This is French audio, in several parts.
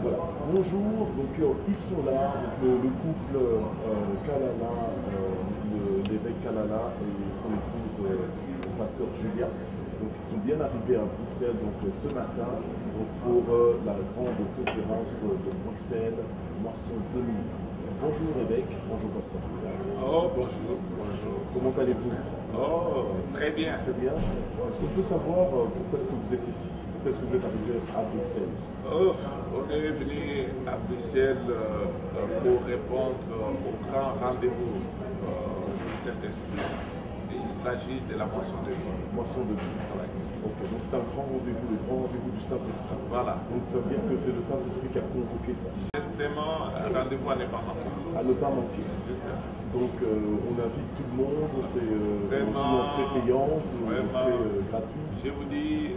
Voilà. Bonjour, donc ils sont là, donc, le couple Kalala, l'évêque Kalala et son épouse, le pasteur Julia. Donc ils sont bien arrivés à Bruxelles donc, ce matin donc, pour la grande conférence de Bruxelles, Moisson 2000. Bonjour évêque, bonjour pasteur Julia. Oh, bonjour, bonjour. Comment allez-vous? Oh, très bien. Très bien. Est-ce qu'on peut savoir pourquoi est-ce que vous êtes ici? Pourquoi est-ce que vous êtes arrivé à Bruxelles? Oh, on est venu à Bruxelles pour répondre au grand rendez-vous du Saint-Esprit. Il s'agit de la moisson de vie. Moisson de vie. Ouais. Ok, donc c'est un grand rendez-vous, le grand rendez-vous du Saint-Esprit. Voilà. Donc ça veut dire que c'est le Saint-Esprit qui a convoqué ça. Justement, un rendez-vous à ne pas manquer. À ne pas manquer. Justement. Donc on invite tout le monde, c'est une entrée payante, une entrée gratuite. Je vous dis,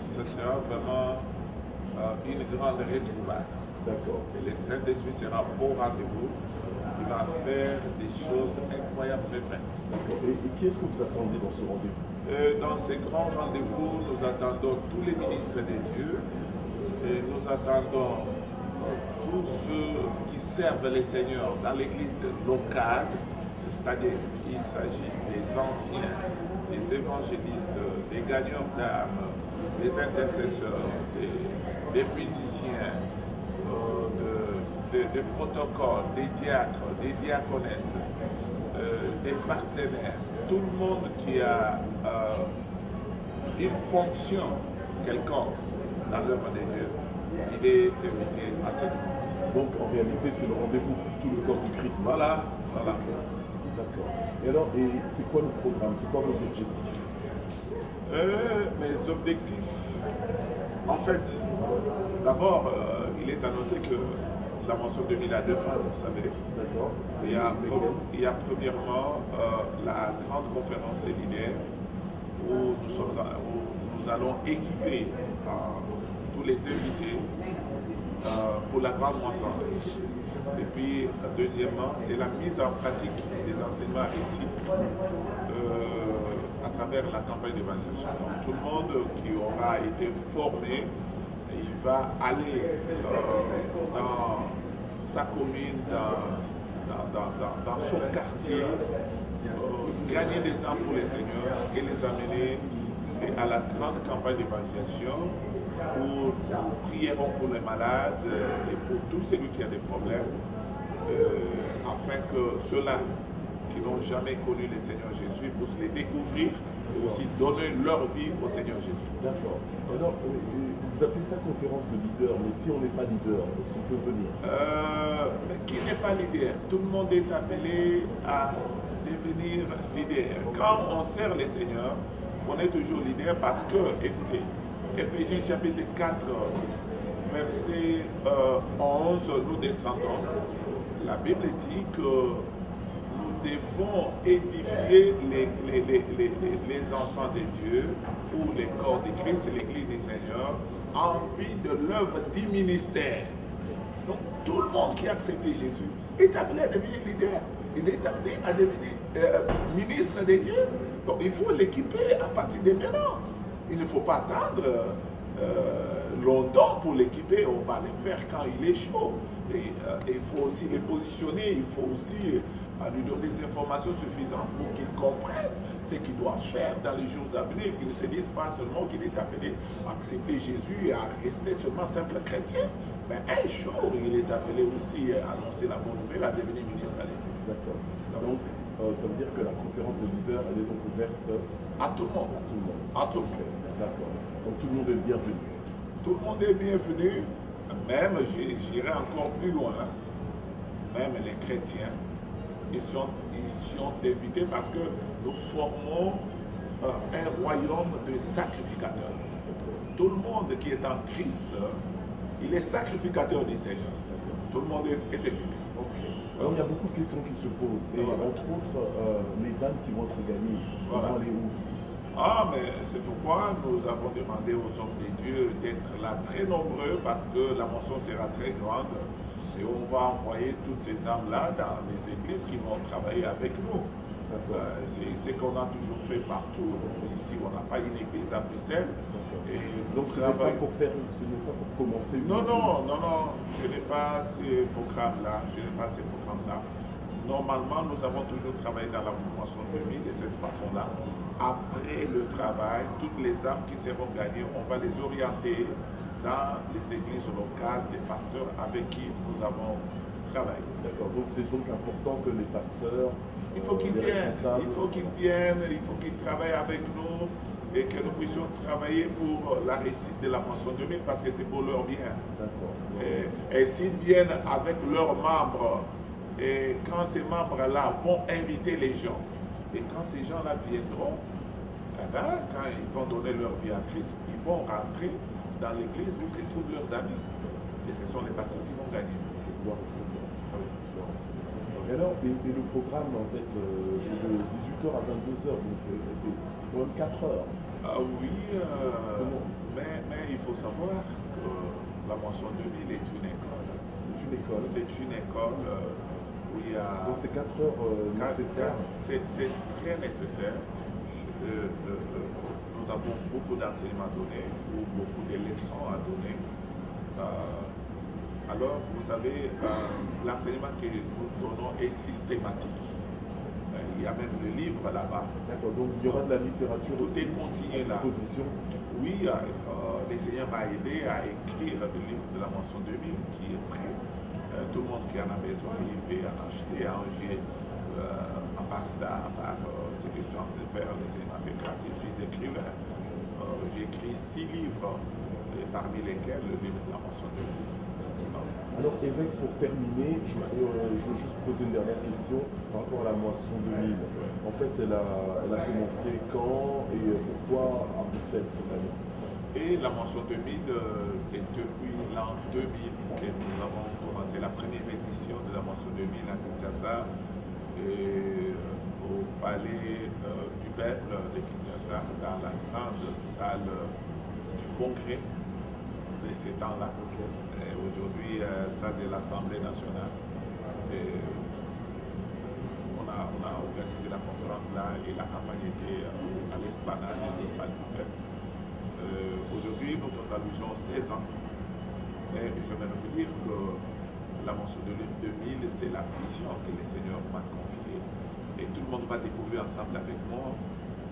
ce sera vraiment une grande retrouvaille. D'accord. Et le Saint-Esprit sera au rendez-vous. Il va faire des choses incroyables, mais vraies. D'accord. Et qui est-ce que vous attendez dans ce rendez-vous? Dans ces grands rendez-vous, nous attendons tous les ministres de Dieu et nous attendons tous ceux qui servent les seigneurs dans l'église locale, c'est-à-dire qu'il s'agit des anciens, des évangélistes, des gagnants d'âmes, des intercesseurs, des musiciens, des protocoles, des diacres, des diaconesses, des partenaires, tout le monde qui a une fonction quelconque dans l'œuvre de Dieu, il est invité à cette. Donc en réalité c'est le rendez-vous pour tout le corps du Christ. Voilà, voilà. D'accord. Et alors, c'est quoi le programme? C'est quoi vos objectifs? Mes objectifs, en fait, d'abord, il est à noter que la moisson 2000 a deux phases, vous savez. D'accord. Il y a premièrement la grande conférence des leaders où nous allons équiper tous les invités pour la grande moisson. Et puis, deuxièmement, c'est la mise en pratique des enseignements ici à travers la campagne d'évangélisation. Tout le monde qui aura été formé, il va aller dans sa commune, dans son quartier, gagner des âmes pour les seigneurs et les amener à la grande campagne d'évangélisation où nous prierons pour les malades et pour tous celui qui a des problèmes, afin que ceux-là qui n'ont jamais connu le Seigneur Jésus puissent les découvrir et aussi donner leur vie au Seigneur Jésus. D'accord. Alors, vous appelez ça conférence de leader, mais si on n'est pas leader, est-ce qu'on peut venir? Qui n'est pas leader? Tout le monde est appelé à devenir leader. Quand on sert les seigneurs, on est toujours leader parce que, écoutez, Éphésiens chapitre 4, verset 11, nous descendons. La Bible dit que nous devons édifier les enfants de Dieu ou les corps de Christ, l'église du Seigneur, en vue de l'œuvre du ministère. Donc tout le monde qui a accepté Jésus est appelé à devenir leader, il est appelé à devenir ministre de Dieu. Donc il faut l'équiper à partir de maintenant. Il ne faut pas attendre longtemps pour l'équiper, on va le faire quand il est chaud. Et il faut aussi les positionner, il faut aussi lui donner des informations suffisantes pour qu'il comprenne ce qu'il doit faire dans les jours à venir, qu'il ne se dise pas seulement qu'il est appelé à accepter Jésus et à rester seulement simple chrétien, mais un jour il est appelé aussi à annoncer la bonne nouvelle, à devenir ministre à l'Église. D'accord. Donc, ça veut dire que la conférence des leaders, elle est donc ouverte à tout le monde. À tout le monde. À tout le monde. D'accord. Donc tout le monde est bienvenu. Tout le monde est bienvenu, même, j'irai encore plus loin, même les chrétiens, ils sont invités parce que nous formons un royaume de sacrificateurs. Tout le monde qui est en Christ, il est sacrificateur du Seigneur. Tout le monde est invité. Alors il y a beaucoup de questions qui se posent, et entre autres, les âmes qui vont être gagnées, comment aller où? Ah, mais c'est pourquoi nous avons demandé aux hommes de Dieu d'être là très nombreux, parce que la moisson sera très grande, et on va envoyer toutes ces âmes-là dans les églises qui vont travailler avec nous. C'est ce qu'on a toujours fait partout. Ici, on n'a pas une église à Bruxelles. Donc ce n'est pas pour commencer une non, je n'ai pas ces programmes-là. Normalement, nous avons toujours travaillé dans la mouvement 2000 de cette façon-là. Après le travail, toutes les âmes qui seront gagnées, on va les orienter dans les églises locales des pasteurs avec qui nous avons travaillé. D'accord, donc c'est donc important que les pasteurs, il faut qu'ils viennent, il faut qu'ils travaillent avec nous et que nous puissions travailler pour la réussite de la moisson 2000 parce que c'est pour leur bien. Et s'ils viennent avec leurs membres, et quand ces membres-là vont inviter les gens, et quand ces gens-là viendront, quand ils vont donner leur vie à Christ, ils vont rentrer dans l'église où se trouvent leurs amis. Et ce sont les pasteurs qui vont gagner. Et alors, et le programme, en fait, c'est de 18h à 22h, donc c'est quand même 4 heures. Ah oui, mais il faut savoir que la moisson 2000 est une école. C'est une école. C'est une école où il y a... Donc c'est 4 heures nécessaires. C'est très nécessaire. Nous avons beaucoup d'enseignements à donner, ou beaucoup de leçons à donner. Alors, vous savez, l'enseignement que nous donnons est systématique. Il y a même le livre là-bas. D'accord, donc il y aura de la littérature tout aussi est consigné à disposition. Oui, le Seigneur m'a aidé à écrire le livre de la moisson 2000 qui est prêt. Tout le monde qui en a besoin, il peut en acheter, arranger. À part ça, à part ce que je suis en train de faire, le Seigneur m'a fait grâce. Je suis écrivain. J'ai écrit 6 livres, parmi lesquels le livre de la moisson 2000. Alors évêque, pour terminer, je veux juste poser une dernière question par rapport à la moisson 2000. En fait, elle a commencé quand et pourquoi à Bruxelles cette année? Et la moisson 2000, c'est depuis l'an 2000 que nous avons commencé la première édition de la moisson 2000 à Kinshasa, au palais du peuple de Kinshasa, dans la grande salle du congrès de ces temps-là. Aujourd'hui, salle de l'Assemblée nationale. On a organisé la conférence là et la campagne était à l'esplanade du palais du peuple. Aujourd'hui, nous organisons 16 ans. Et je vais vous dire que la moisson de l'an 2000, c'est la vision que le Seigneur m'a confiée. Et tout le monde va découvrir ensemble avec moi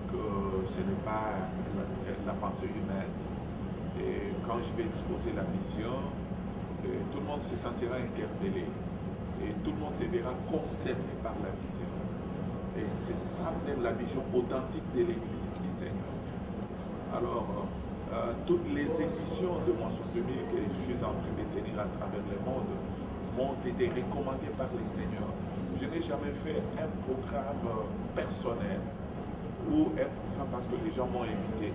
que ce n'est pas la pensée humaine. Et quand je vais exposer la vision, tout le monde se sentira interpellé. Et tout le monde se verra concerné par la vision. Et c'est ça même la vision authentique de l'Église du Seigneur. Alors, toutes les éditions de moisson 2000 que je suis en train de tenir à travers le monde m'ont été recommandées par les seigneurs. Je n'ai jamais fait un programme personnel ou un programme parce que les gens m'ont invité.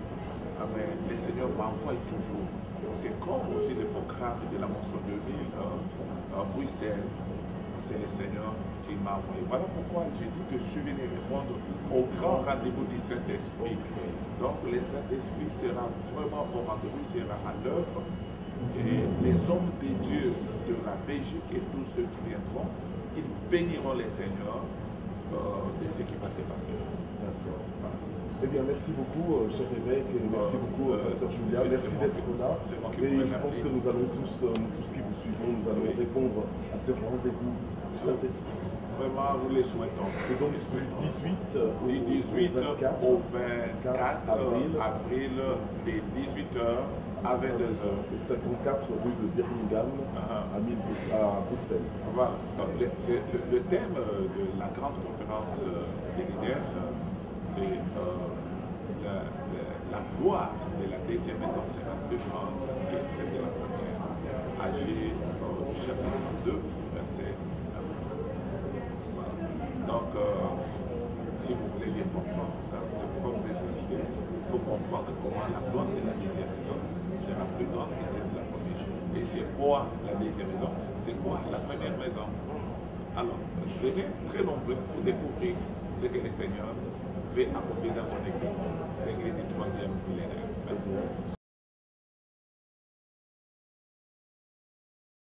Mais les seigneurs m'envoient toujours. C'est comme aussi le programme de la moisson 2000 à Bruxelles. C'est le Seigneur qui m'a envoyé. Voilà pourquoi j'ai dit que je suis venu répondre au grand rendez-vous du Saint-Esprit. Donc le Saint-Esprit sera vraiment au rendez-vous, il sera à l'œuvre. Et les hommes de Dieu de la Belgique et tous ceux qui viendront, ils béniront les seigneurs de ce qui va se passer. D'accord. Eh bien, merci beaucoup, cher évêque, et merci beaucoup, pasteur Julia. Merci d'être là. Et je pense que nous allons tous qui vous suivons, nous allons répondre à ce rendez-vous du Saint-Esprit. Vraiment, nous les souhaitons. C'est donc du 18 au 24 avril, de 18h à 22h. Et 54 rue de Birmingham à Bruxelles. Voilà. Le thème de la grande conférence des leaders, c'est la gloire de la deuxième maison sera plus grande que celle de la première. Agir chapitre 2, verset 9. Donc, si vous voulez bien comprendre ça, c'est pour vous expliquer, pour comprendre comment la gloire de la deuxième maison sera plus grande que celle de la première. Et c'est quoi la deuxième maison? C'est quoi la première maison? Alors, venez très nombreux pour découvrir ce que le Seigneur fait accomplir dans son église, l'église du 3e millénaire. Merci.